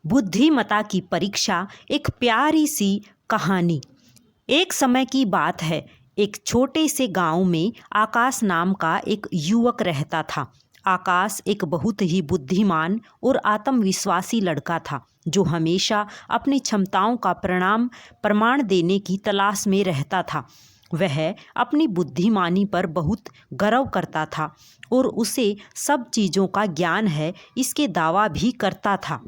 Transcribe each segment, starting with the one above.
बुद्धिमत्ता की परीक्षा, एक प्यारी सी कहानी। एक समय की बात है। एक छोटे से गांव में आकाश नाम का एक युवक रहता था। आकाश एक बहुत ही बुद्धिमान और आत्मविश्वासी लड़का था, जो हमेशा अपनी क्षमताओं का प्रमाण देने की तलाश में रहता था। वह अपनी बुद्धिमानी पर बहुत गर्व करता था और उसे सब चीज़ों का ज्ञान है, इसके दावा भी करता था।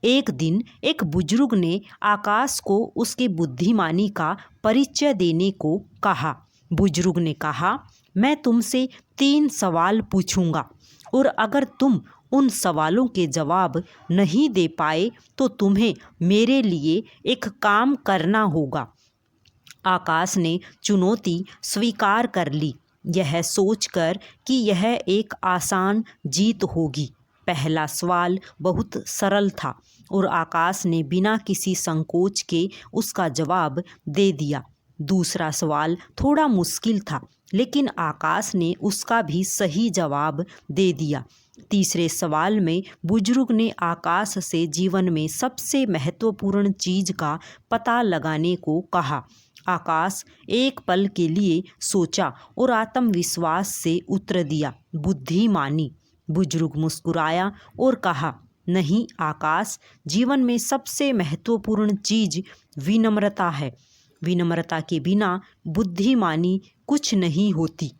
एक दिन एक बुजुर्ग ने आकाश को उसके बुद्धिमानी का परिचय देने को कहा। बुजुर्ग ने कहा, मैं तुमसे 3 सवाल पूछूंगा और अगर तुम उन सवालों के जवाब नहीं दे पाए तो तुम्हें मेरे लिए एक काम करना होगा। आकाश ने चुनौती स्वीकार कर ली, यह सोचकर कि यह एक आसान जीत होगी। पहला सवाल बहुत सरल था और आकाश ने बिना किसी संकोच के उसका जवाब दे दिया। दूसरा सवाल थोड़ा मुश्किल था, लेकिन आकाश ने उसका भी सही जवाब दे दिया। तीसरे सवाल में बुजुर्ग ने आकाश से जीवन में सबसे महत्वपूर्ण चीज़ का पता लगाने को कहा। आकाश एक पल के लिए सोचा और आत्मविश्वास से उत्तर दिया, बुद्धिमानी। बुजुर्ग मुस्कुराया और कहा, नहीं आकाश, जीवन में सबसे महत्वपूर्ण चीज़ विनम्रता है। विनम्रता के बिना बुद्धिमानी कुछ नहीं होती।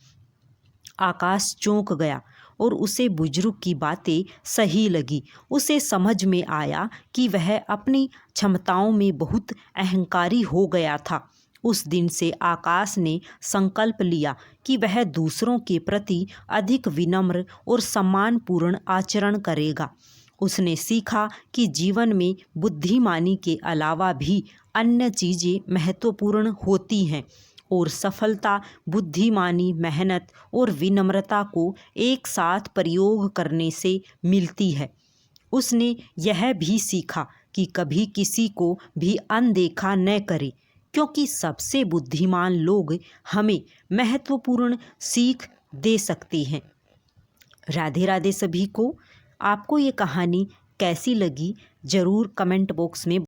आकाश चौंक गया और उसे बुजुर्ग की बातें सही लगी। उसे समझ में आया कि वह अपनी क्षमताओं में बहुत अहंकारी हो गया था। उस दिन से आकाश ने संकल्प लिया कि वह दूसरों के प्रति अधिक विनम्र और सम्मानपूर्ण आचरण करेगा। उसने सीखा कि जीवन में बुद्धिमानी के अलावा भी अन्य चीज़ें महत्वपूर्ण होती हैं और सफलता बुद्धिमानी, मेहनत और विनम्रता को एक साथ प्रयोग करने से मिलती है। उसने यह भी सीखा कि कभी किसी को भी अनदेखा न करें, क्योंकि सबसे बुद्धिमान लोग हमें महत्वपूर्ण सीख दे सकते हैं। राधे राधे सभी को। आपको ये कहानी कैसी लगी ज़रूर कमेंट बॉक्स में